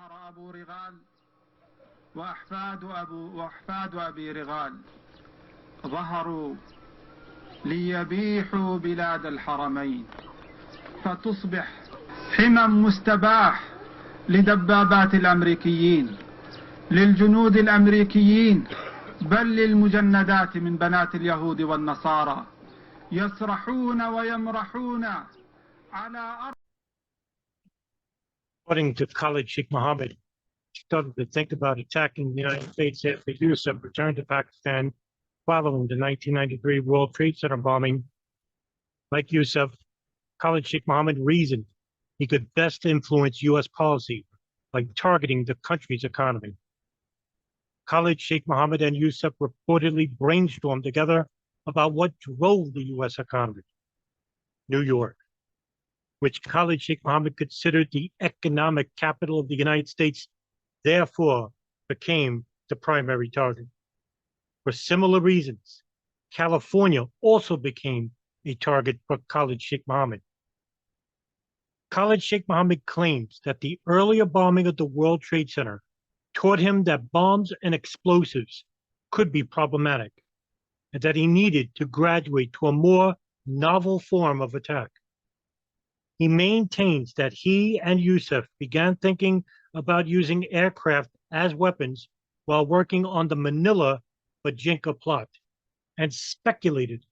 ظهر أبو رغال وأحفاد أبي رغال ظهروا ليبيحوا بلاد الحرمين فتصبح حمى مستباح لدبابات الأمريكيين، للجنود الأمريكيين، بل للمجندات من بنات اليهود والنصارى يسرحون ويمرحون على أرض. According to Khalid Sheikh Muhammad, started to think about attacking the United States after Yousef returned to Pakistan following the 1993 World Trade Center bombing. Like Yousef, Khalid Sheikh Muhammad reasoned he could best influence U.S. policy by targeting the country's economy. Khalid Sheikh Muhammad and Yousef reportedly brainstormed together about what drove the U.S. economy. New York, which Khalid Sheikh Muhammad considered the economic capital of the United States, therefore became the primary target. For similar reasons, California also became a target for Khalid Sheikh Muhammad. Khalid Sheikh Muhammad claims that the earlier bombing of the World Trade Center taught him that bombs and explosives could be problematic, and that he needed to graduate to a more novel form of attack. He maintains that he and Yousef began thinking about using aircraft as weapons while working on the Manila-Bajinka plot, and speculated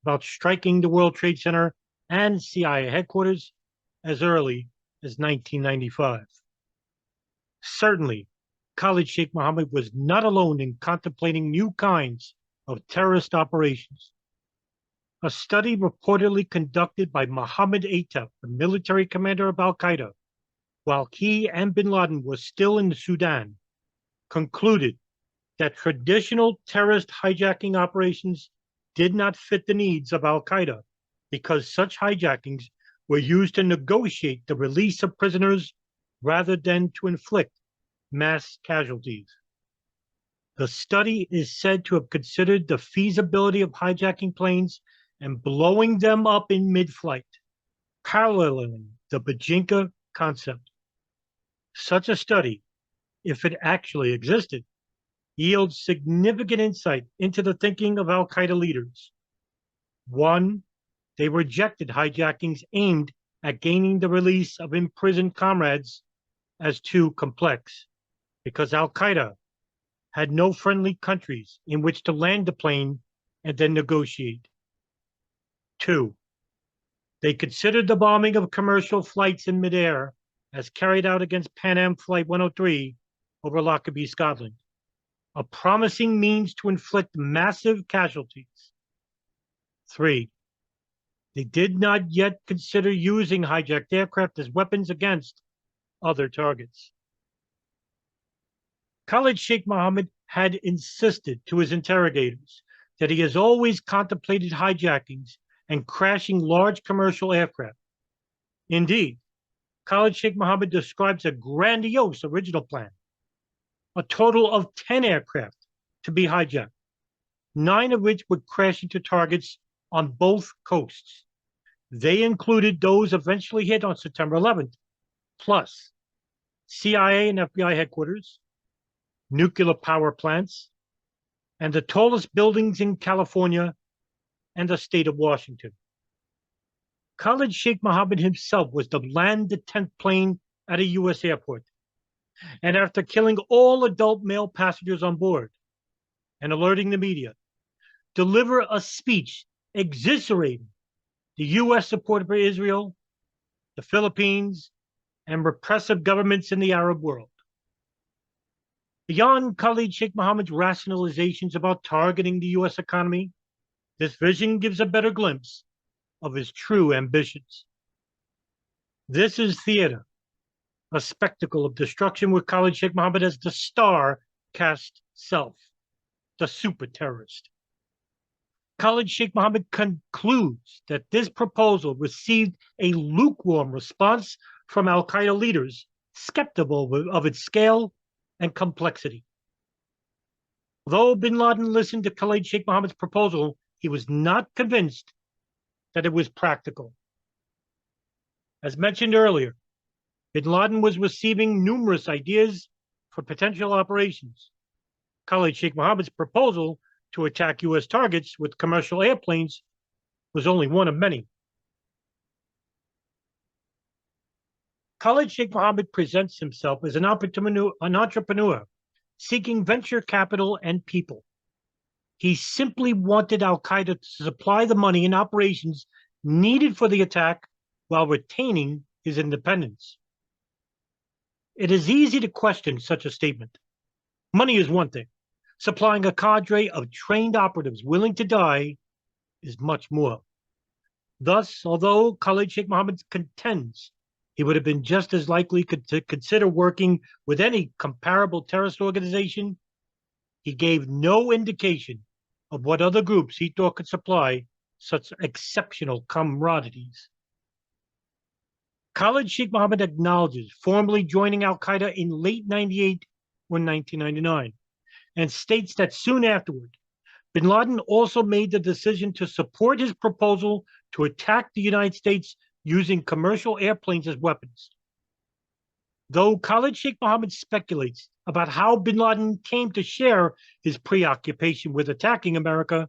about striking the World Trade Center and CIA headquarters as early as 1995. Certainly, Khalid Sheikh Muhammad was not alone in contemplating new kinds of terrorist operations. A study reportedly conducted by Mohammed Atef, the military commander of al-Qaeda, while he and Bin Laden were still in the Sudan, concluded that traditional terrorist hijacking operations did not fit the needs of al-Qaeda because such hijackings were used to negotiate the release of prisoners rather than to inflict mass casualties. The study is said to have considered the feasibility of hijacking planes and blowing them up in mid-flight, paralleling the Bajinka concept. Such a study, if it actually existed, yields significant insight into the thinking of al-Qaeda leaders. One, they rejected hijackings aimed at gaining the release of imprisoned comrades as too complex, because al-Qaeda had no friendly countries in which to land the plane and then negotiate. Two, they considered the bombing of commercial flights in midair as carried out against Pan Am Flight 103 over Lockerbie, Scotland, a promising means to inflict massive casualties. Three, they did not yet consider using hijacked aircraft as weapons against other targets. Khalid Sheikh Muhammad had insisted to his interrogators that he has always contemplated hijackings and crashing large commercial aircraft. Indeed, Khalid Sheikh Muhammad describes a grandiose original plan, a total of 10 aircraft to be hijacked, 9 of which would crash into targets on both coasts. They included those eventually hit on September 11th, plus CIA and FBI headquarters, nuclear power plants, and the tallest buildings in California and the state of Washington. Khalid Sheikh Muhammad himself was to land the 10th plane at a U.S. airport, and after killing all adult male passengers on board and alerting the media, deliver a speech exasperating the U.S. support for Israel, the Philippines, and repressive governments in the Arab world. Beyond Khalid Sheikh Muhammad's rationalizations about targeting the U.S. economy, this vision gives a better glimpse of his true ambitions. This is theater, a spectacle of destruction with Khalid Sheikh Muhammad as the star-cast self, the super terrorist. Khalid Sheikh Muhammad concludes that this proposal received a lukewarm response from al-Qaeda leaders, skeptical of its scale and complexity. Though Bin Laden listened to Khalid Sheikh Muhammad's proposal, he was not convinced that it was practical. As mentioned earlier, Bin Laden was receiving numerous ideas for potential operations. Khalid Sheikh Muhammad's proposal to attack U.S. targets with commercial airplanes was only one of many. Khalid Sheikh Muhammad presents himself as an entrepreneur seeking venture capital and people. He simply wanted al-Qaeda to supply the money and operations needed for the attack while retaining his independence. It is easy to question such a statement. Money is one thing. Supplying a cadre of trained operatives willing to die is much more. Thus, although Khalid Sheikh Muhammad contends he would have been just as likely to consider working with any comparable terrorist organization, he gave no indication of what other groups he thought could supply such exceptional commodities. Khalid Sheikh Muhammad acknowledges formally joining al-Qaeda in late 98 or 1999, and states that soon afterward, Bin Laden also made the decision to support his proposal to attack the United States using commercial airplanes as weapons. Though Khalid Sheikh Muhammad speculates about how Bin Laden came to share his preoccupation with attacking America,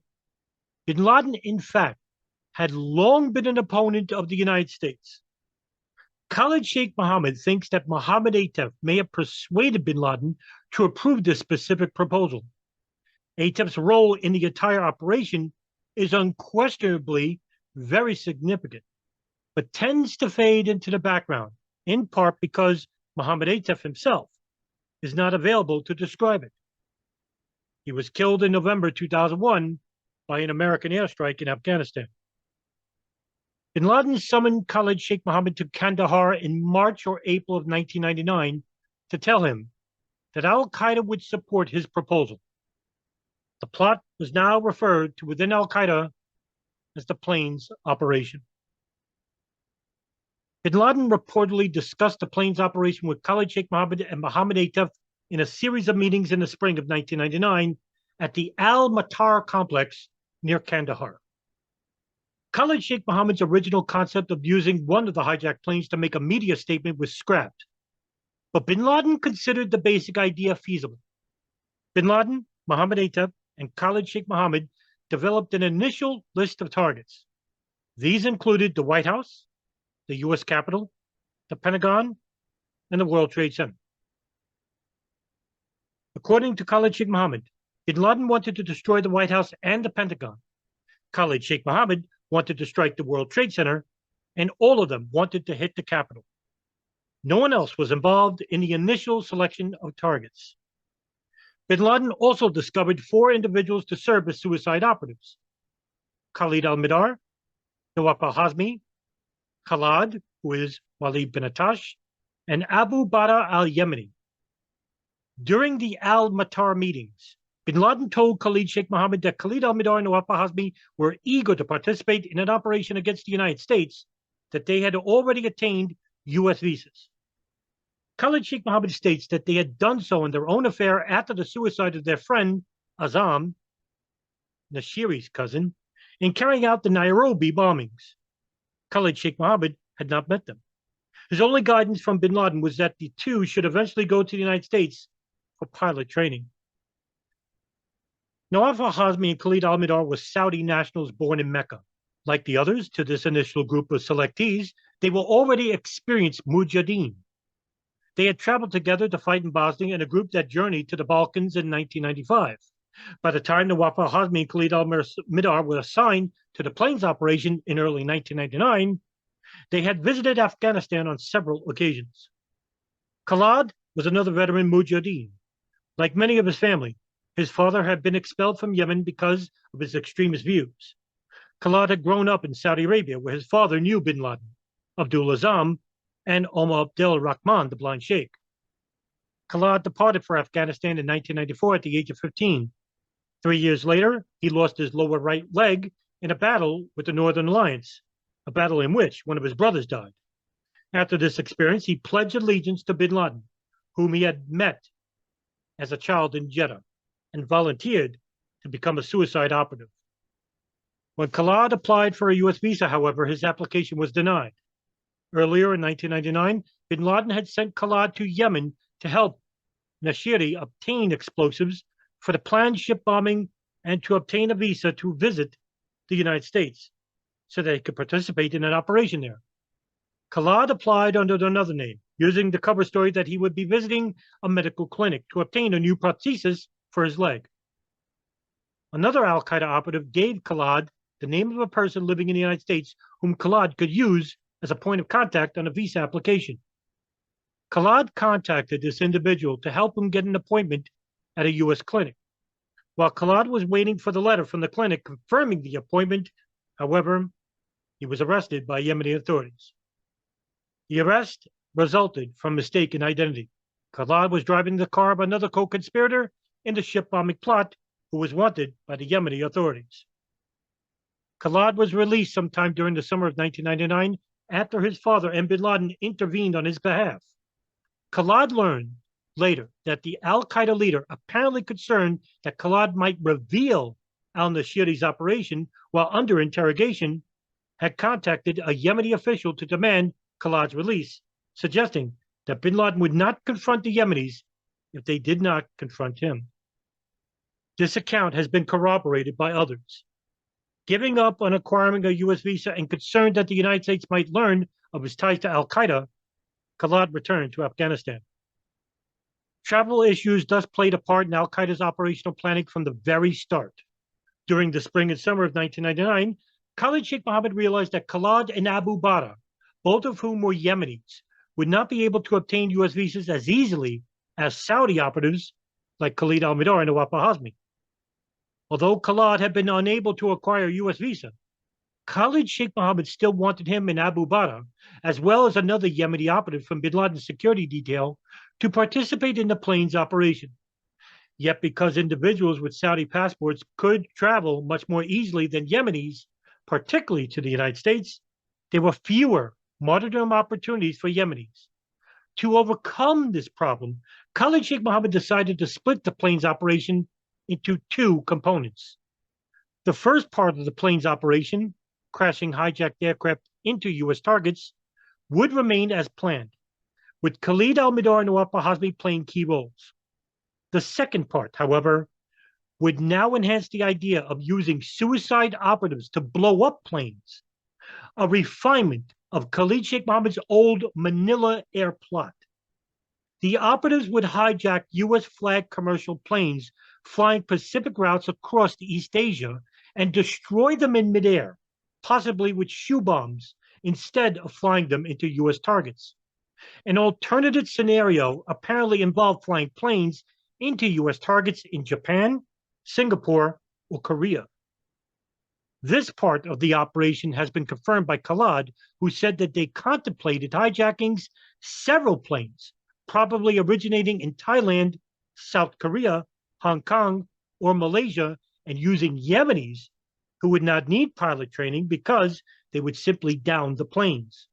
Bin Laden, in fact, had long been an opponent of the United States. Khalid Sheikh Muhammad thinks that Mohammed Atef may have persuaded Bin Laden to approve this specific proposal. Atef's role in the entire operation is unquestionably very significant, but tends to fade into the background, in part because Mohammed Atef himself is not available to describe it. He was killed in November 2001 by an American airstrike in Afghanistan. Bin Laden summoned Khalid Sheikh Muhammad to Kandahar in March or April of 1999 to tell him that al-Qaeda would support his proposal. The plot was now referred to within al-Qaeda as the planes operation. Bin Laden reportedly discussed the planes operation with Khalid Sheikh Muhammad and Mohammed Atef in a series of meetings in the spring of 1999 at the Al-Matar complex near Kandahar. Khalid Sheikh Muhammad's original concept of using one of the hijacked planes to make a media statement was scrapped, but Bin Laden considered the basic idea feasible. Bin Laden, Mohammed Atef, and Khalid Sheikh Muhammad developed an initial list of targets. These included the White House, the U.S. Capitol, the Pentagon, and the World Trade Center. According to Khalid Sheikh Muhammad, Bin Laden wanted to destroy the White House and the Pentagon. Khalid Sheikh Muhammad wanted to strike the World Trade Center, and all of them wanted to hit the Capitol. No one else was involved in the initial selection of targets. Bin Laden also discovered 4 individuals to serve as suicide operatives: Khalid al-Mihdhar, Nawaf al-Hazmi, Khalad, who is Walid bin Atash, and Abu Bara al-Yemeni. During the Al-Matar meetings, Bin Laden told Khalid Sheikh Muhammad that Khalid al-Mihdhar and Nawaf al-Hazmi were eager to participate in an operation against the United States, that they had already attained U.S. visas. Khalid Sheikh Muhammad states that they had done so in their own affair after the suicide of their friend, Azam, Nashiri's cousin, in carrying out the Nairobi bombings. Khalid Sheikh Muhammad had not met them. His only guidance from Bin Laden was that the two should eventually go to the United States for pilot training. Nawaf al-Hazmi and Khalid al-Mihdhar were Saudi nationals born in Mecca. Like the others to this initial group of selectees, they were already experienced mujahideen. They had traveled together to fight in Bosnia in a group that journeyed to the Balkans in 1995. By the time Nawaf al-Hazmi and Khalid al-Mihdhar were assigned to the planes operation in early 1999, they had visited Afghanistan on several occasions. Khalid was another veteran mujahideen. Like many of his family, his father had been expelled from Yemen because of his extremist views. Khalid had grown up in Saudi Arabia, where his father knew Bin Laden, Abdul Azam, and Omar Abdel Rahman, the blind sheikh. Khalid departed for Afghanistan in 1994 at the age of 15. 3 years later, he lost his lower right leg in a battle with the Northern Alliance, a battle in which one of his brothers died. After this experience, he pledged allegiance to Bin Laden, whom he had met as a child in Jeddah, and volunteered to become a suicide operative. When Khalid applied for a U.S. visa, however, his application was denied. Earlier in 1999, Bin Laden had sent Khalid to Yemen to help Nashiri obtain explosives for the planned ship bombing and to obtain a visa to visit the United States so that he could participate in an operation there. Khalid applied under another name, using the cover story that he would be visiting a medical clinic to obtain a new prosthesis for his leg. Another Al Qaeda operative gave Khalid the name of a person living in the United States whom Khalid could use as a point of contact on a visa application. Khalid contacted this individual to help him get an appointment at a U.S. clinic. While Khalid was waiting for the letter from the clinic confirming the appointment, however, he was arrested by Yemeni authorities. The arrest resulted from mistaken identity. Khalid was driving the car of another co-conspirator in the ship bombing plot who was wanted by the Yemeni authorities. Khalid was released sometime during the summer of 1999 after his father and Bin Laden intervened on his behalf. Khalid learned later that the al-Qaeda leader, apparently concerned that Khalid might reveal al-Nashiri's operation while under interrogation, had contacted a Yemeni official to demand Khalid's release, suggesting that Bin Laden would not confront the Yemenis if they did not confront him. This account has been corroborated by others. Giving up on acquiring a U.S. visa and concerned that the United States might learn of his ties to al-Qaeda, Khalid returned to Afghanistan. Travel issues thus played a part in al-Qaeda's operational planning from the very start. During the spring and summer of 1999, Khalid Sheikh Muhammad realized that Khalid and Abu Bara, both of whom were Yemenis, would not be able to obtain U.S. visas as easily as Saudi operatives like Khalid al-Mihdhar and Nawaf al-Hazmi. Although Khalid had been unable to acquire a U.S. visa, Khalid Sheikh Muhammad still wanted him and Abu Bara, as well as another Yemeni operative from Bin Laden's security detail, to participate in the plane's operation. Yet because individuals with Saudi passports could travel much more easily than Yemenis, particularly to the United States, there were fewer martyrdom opportunities for Yemenis. To overcome this problem, Khalid Sheikh Muhammad decided to split the plane's operation into two components. The first part of the plane's operation, crashing hijacked aircraft into U.S. targets, would remain as planned, with Khalid al-Mihdhar and Nawaf al-Hazmi playing key roles. The second part, however, would now enhance the idea of using suicide operatives to blow up planes, a refinement of Khalid Sheikh Mohammed's old Manila air plot. The operatives would hijack U.S. flagged commercial planes flying Pacific routes across East Asia and destroy them in midair, possibly with shoe bombs, instead of flying them into U.S. targets. An alternative scenario apparently involved flying planes into U.S. targets in Japan, Singapore, or Korea. This part of the operation has been confirmed by Khalid, who said that they contemplated hijackings several planes, probably originating in Thailand, South Korea, Hong Kong, or Malaysia, and using Yemenis who would not need pilot training because they would simply down the planes.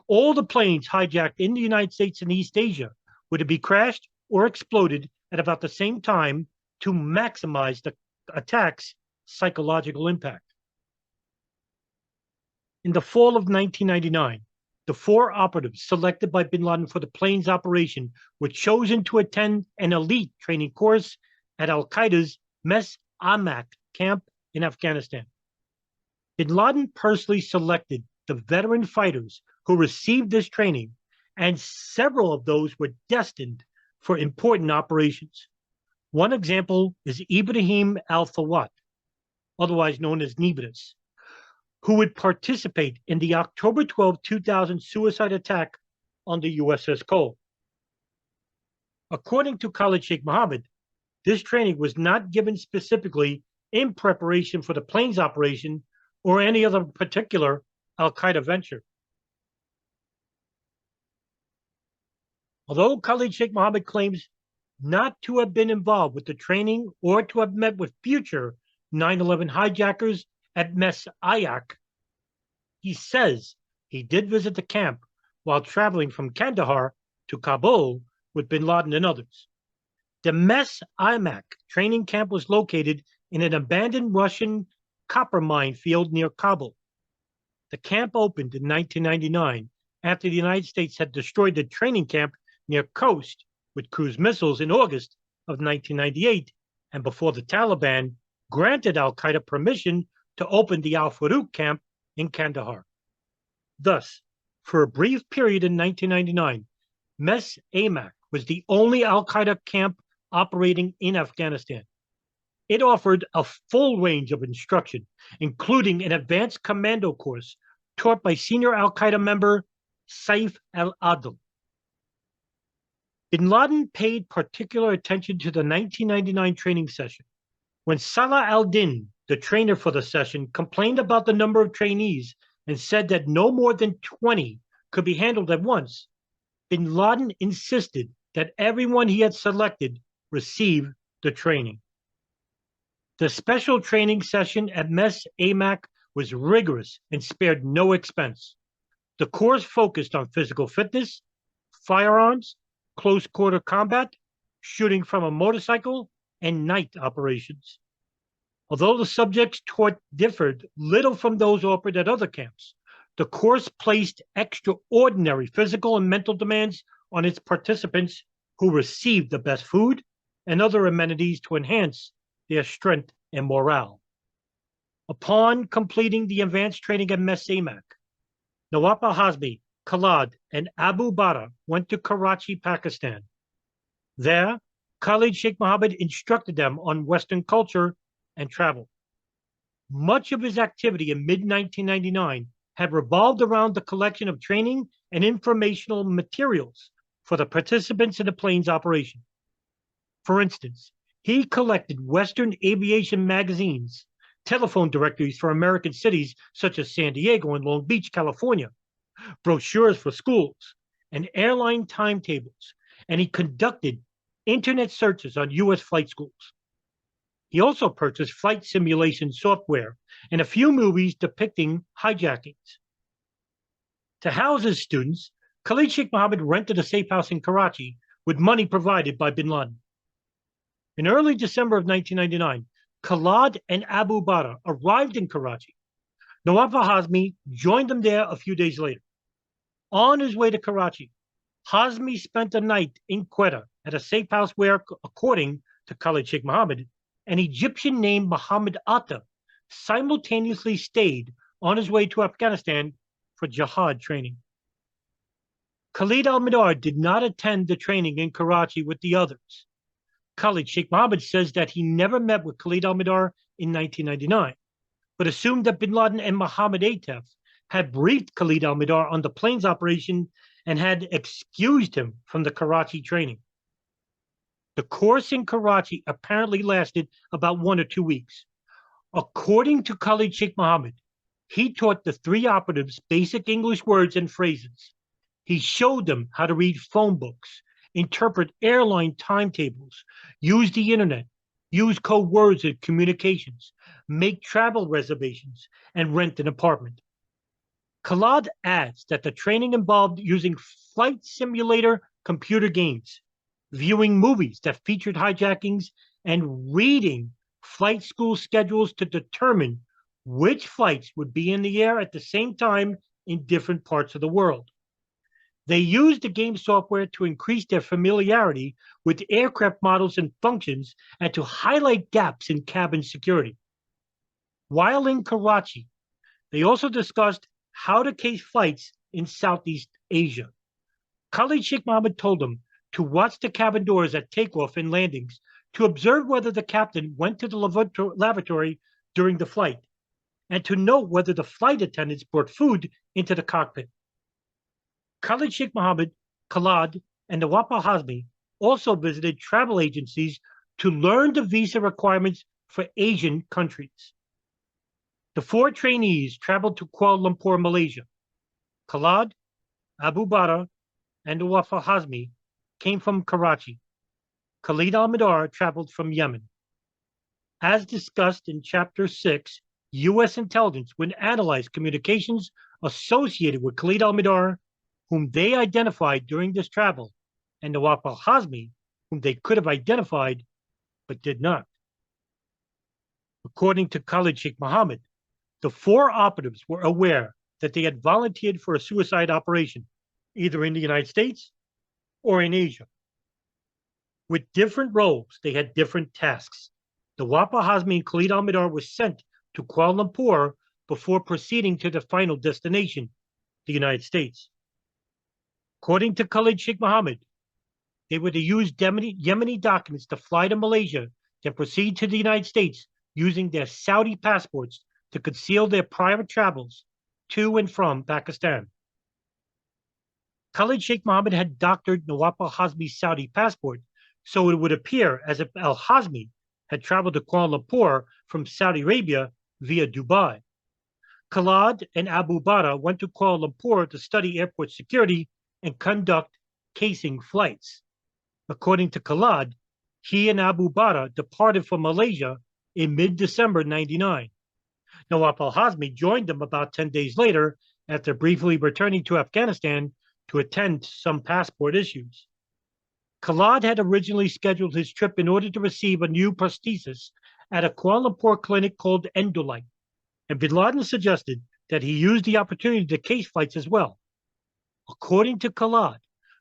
All the planes hijacked in the United States and East Asia would be crashed or exploded at about the same time to maximize the attack's psychological impact. In the fall of 1999, the four operatives selected by Bin Laden for the plane's operation were chosen to attend an elite training course at al-Qaeda's Mes Amak camp in Afghanistan. Bin Laden personally selected the veteran fighters who received this training, and several of those were destined for important operations. One example is Ibrahim al-Thawat, otherwise known as Nibras, who would participate in the October 12, 2000 suicide attack on the USS Cole. According to Khalid Sheikh Muhammad, this training was not given specifically in preparation for the plane's operation or any other particular al-Qaeda venture. Although Khalid Sheikh Muhammad claims not to have been involved with the training or to have met with future 9/11 hijackers at Mes Ayak, he says he did visit the camp while traveling from Kandahar to Kabul with Bin Laden and others. The Mes Ayak training camp was located in an abandoned Russian copper mine field near Kabul. The camp opened in 1999 after the United States had destroyed the training camp near Khost with cruise missiles in August of 1998, and before the Taliban granted al-Qaeda permission to open the al-Farouk camp in Kandahar. Thus, for a brief period in 1999, Mes Amak was the only al-Qaeda camp operating in Afghanistan. It offered a full range of instruction, including an advanced commando course taught by senior al-Qaeda member Saif al-Adl. Bin Laden paid particular attention to the 1999 training session. When Salah al-Din, the trainer for the session, complained about the number of trainees and said that no more than 20 could be handled at once, Bin Laden insisted that everyone he had selected receive the training. The special training session at Mes Amak was rigorous and spared no expense. The course focused on physical fitness, firearms, close quarter combat, shooting from a motorcycle, and night operations. Although the subjects taught differed little from those offered at other camps, the course placed extraordinary physical and mental demands on its participants, who received the best food and other amenities to enhance their strength and morale. Upon completing the advanced training at Mes Amak, Nawaf al-Hazmi, Khalid, and Abu Bara went to Karachi, Pakistan. There, Khalid Sheikh Muhammad instructed them on Western culture and travel. Much of his activity in mid-1999 had revolved around the collection of training and informational materials for the participants in the plane's operation. For instance, he collected Western aviation magazines, telephone directories for American cities such as San Diego and Long Beach, California, brochures for schools, and airline timetables, and he conducted internet searches on U.S. flight schools. He also purchased flight simulation software and a few movies depicting hijackings. To house his students, Khalid Sheikh Muhammad rented a safe house in Karachi with money provided by Bin Laden. In early December of 1999, Khalid and Abu Bara arrived in Karachi. Nawaf al-Hazmi joined them there a few days later. On his way to Karachi, Hazmi spent a night in Quetta at a safe house where, according to Khalid Sheikh Muhammad, an Egyptian named Muhammad Atta simultaneously stayed on his way to Afghanistan for jihad training. Khalid al-Midar did not attend the training in Karachi with the others. Khalid Sheikh Muhammad says that he never met with Khalid al-Midar in 1999, but assumed that Bin Laden and Mohammed Atef had briefed Khalid al-Midar on the plane's operation and had excused him from the Karachi training. The course in Karachi apparently lasted about 1 or 2 weeks. According to Khalid Sheikh Muhammad, he taught the 3 operatives basic English words and phrases. He showed them how to read phone books, interpret airline timetables, use the internet, use code words in communications, make travel reservations, and rent an apartment. Khalid adds that the training involved using flight simulator computer games, viewing movies that featured hijackings, and reading flight school schedules to determine which flights would be in the air at the same time in different parts of the world. They used the game software to increase their familiarity with aircraft models and functions and to highlight gaps in cabin security. While in Karachi, they also discussed how to case flights in Southeast Asia. Khalid Sheikh Muhammad told them to watch the cabin doors at takeoff and landings to observe whether the captain went to the lavatory during the flight, and to note whether the flight attendants brought food into the cockpit. Khalid Sheikh Muhammad, Khalid, and Nawaf al-Hazmi also visited travel agencies to learn the visa requirements for Asian countries. The 4 trainees traveled to Kuala Lumpur, Malaysia. Khalid, Abu Bara, and Nawaf al-Hazmi came from Karachi. Khalid al-Midar traveled from Yemen. As discussed in Chapter 6, U.S. intelligence would analyze communications associated with Khalid al-Midar, whom they identified during this travel, and Nawaf al-Hazmi, whom they could have identified but did not. According to Khalid Sheikh Muhammad, the 4 operatives were aware that they had volunteered for a suicide operation either in the United States or in Asia. With different roles, they had different tasks. Nawaf al-Hazmi and Khalid al-Mihdhar were sent to Kuala Lumpur before proceeding to the final destination, the United States. According to Khalid Sheikh Muhammad, they were to use Yemeni documents to fly to Malaysia, then proceed to the United States using their Saudi passports to conceal their private travels to and from Pakistan. Khalid Sheikh Mohammed had doctored Nawaf al-Hazmi's Saudi passport, so it would appear as if al-Hazmi had traveled to Kuala Lumpur from Saudi Arabia via Dubai. Khalid and Abu Bara went to Kuala Lumpur to study airport security and conduct casing flights. According to Khalid, he and Abu Bara departed for Malaysia in mid-December 99. Nawaf al-Hazmi joined them about 10 days later after briefly returning to Afghanistan to attend to some passport issues. Khalid had originally scheduled his trip in order to receive a new prosthesis at a Kuala Lumpur clinic called Endolite, and Bin Laden suggested that he use the opportunity to case flights as well. According to Khalid,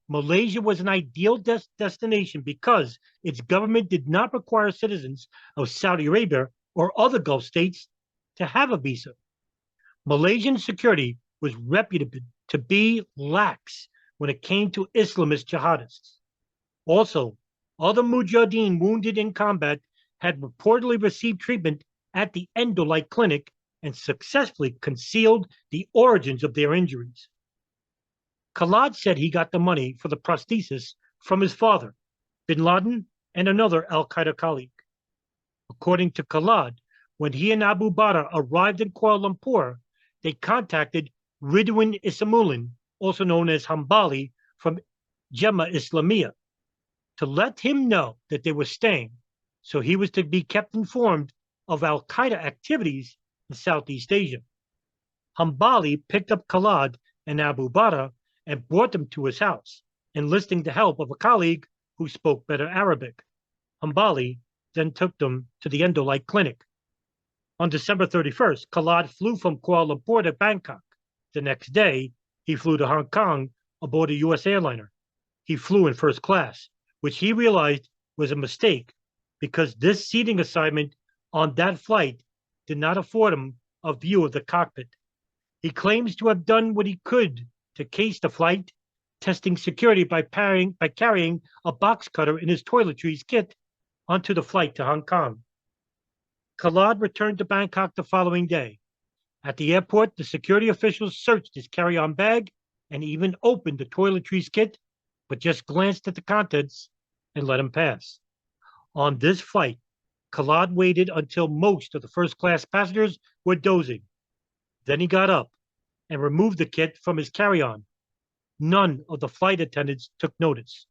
Malaysia was an ideal destination because its government did not require citizens of Saudi Arabia or other Gulf states to have a visa. Malaysian security was reputed to be lax when it came to Islamist jihadists. Also, other mujahideen wounded in combat had reportedly received treatment at the Endolite clinic and successfully concealed the origins of their injuries. Khalid said he got the money for the prosthesis from his father, Bin Laden, and another al-Qaeda colleague. According to Khalid, when he and Abu Bara arrived in Kuala Lumpur, they contacted Ridwan Isamuddin, also known as Hambali, from Jemaah Islamiyah, to let him know that they were staying, so he was to be kept informed of al-Qaeda activities in Southeast Asia. Hambali picked up Khalid and Abu Bara and brought them to his house, enlisting the help of a colleague who spoke better Arabic. Hambali then took them to the Endolite clinic. On December 31st, Khalid flew from Kuala Lumpur to Bangkok. The next day, he flew to Hong Kong aboard a U.S. airliner. He flew in first class, which he realized was a mistake because this seating assignment on that flight did not afford him a view of the cockpit. He claims to have done what he could to case the flight, testing security by carrying a box cutter in his toiletries kit onto the flight to Hong Kong. Khalid returned to Bangkok the following day. At the airport, the security officials searched his carry-on bag and even opened the toiletries kit, but just glanced at the contents and let him pass. On this flight, Khalid waited until most of the first-class passengers were dozing. Then he got up and removed the kit from his carry-on. None of the flight attendants took notice.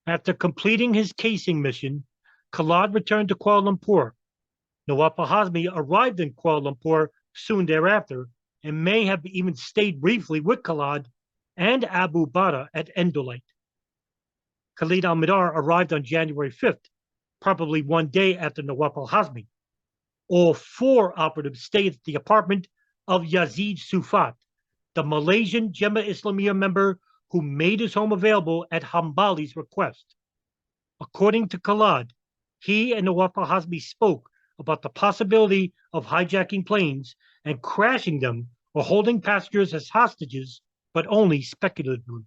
After completing his casing mission, Khalid returned to Kuala Lumpur. Nawaf al-Hazmi arrived in Kuala Lumpur soon thereafter and may have even stayed briefly with Khalid and Abu Bara at Endolite. Khalid al-Mihdhar arrived on January 5th, probably one day after Nawaf al-Hazmi. All four operatives stayed at the apartment of Yazid Sufat, the Malaysian Jemaah Islamiyah member who made his home available at Hambali's request. According to Khalid, he and Nawaf al-Hazmi spoke about the possibility of hijacking planes and crashing them or holding passengers as hostages, but only speculatively.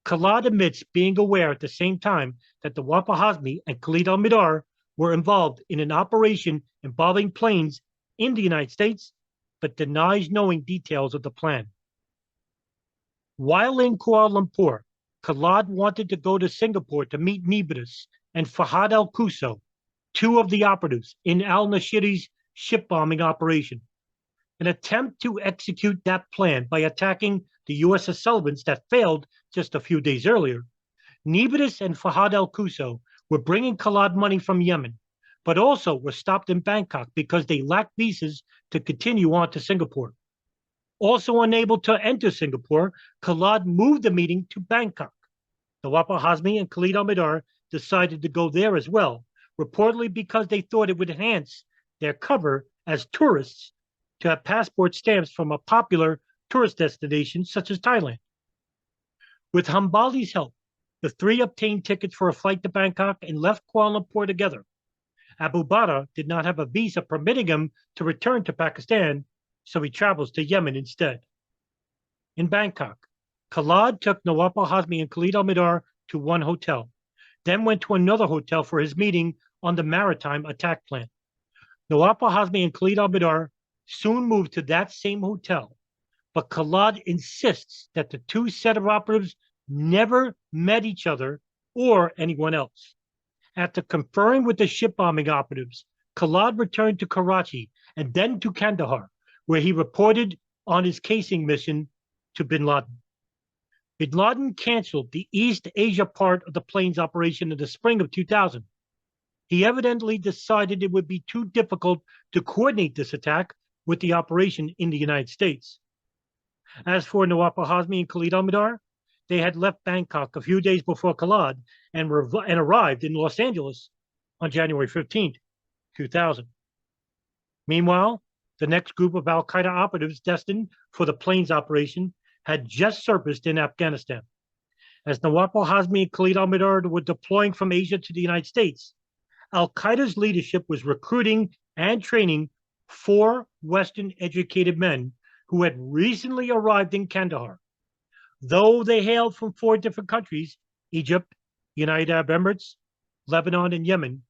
Khalid admits being aware at the same time that Nawaf al-Hazmi and Khalid al-Mihdhar were involved in an operation involving planes in the United States, but denies knowing details of the plan. While in Kuala Lumpur, Khalid wanted to go to Singapore to meet Nibras and Fahad al-Quso, two of the operatives in al-Nashiri's ship bombing operation. An attempt to execute that plan by attacking the U.S. assailants that failed just a few days earlier, Nibras and Fahad al-Quso were bringing Khalid money from Yemen, but also were stopped in Bangkok because they lacked visas to continue on to Singapore. Also unable to enter Singapore, Khalid moved the meeting to Bangkok. Nawaf al-Hazmi and Khalid al-Mihdhar decided to go there as well, reportedly because they thought it would enhance their cover as tourists to have passport stamps from a popular tourist destination such as Thailand. With Hambali's help, the three obtained tickets for a flight to Bangkok and left Kuala Lumpur together. Abu Bakr did not have a visa permitting him to return to Pakistan, so he travels to Yemen instead. In Bangkok, Khalid took Nawaf al-Hazmi and Khalid al-Mihdhar to one hotel, then went to another hotel for his meeting on the maritime attack plan. Nawaf al-Hazmi and Khalid al-Mihdhar soon moved to that same hotel, but Khalid insists that the two set of operatives never met each other or anyone else. After conferring with the ship bombing operatives, Khalid returned to Karachi and then to Kandahar, where he reported on his casing mission to Bin Laden. Bin Laden canceled the East Asia part of the plane's operation in the spring of 2000. He evidently decided it would be too difficult to coordinate this attack with the operation in the United States. As for Nawaf al-Hazmi and Khalid al-Mihdhar, they had left Bangkok a few days before Khalid and arrived in Los Angeles on January 15th, 2000. Meanwhile, the next group of al-Qaeda operatives destined for the plane's operation had just surfaced in Afghanistan. As Nawaf al-Hazmi and Khalid al-Mihdhar were deploying from Asia to the United States, al-Qaeda's leadership was recruiting and training 4 Western-educated men who had recently arrived in Kandahar. Though they hailed from 4 different countries, Egypt, United Arab Emirates, Lebanon, and Yemen,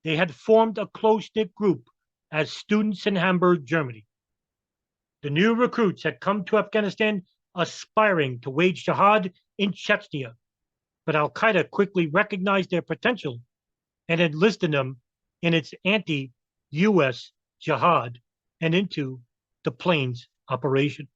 they had formed a close-knit group as students in Hamburg, Germany. The new recruits had come to Afghanistan aspiring to wage jihad in Chechnya, but al-Qaeda quickly recognized their potential and enlisted them in its anti-US jihad and into the plane's operation.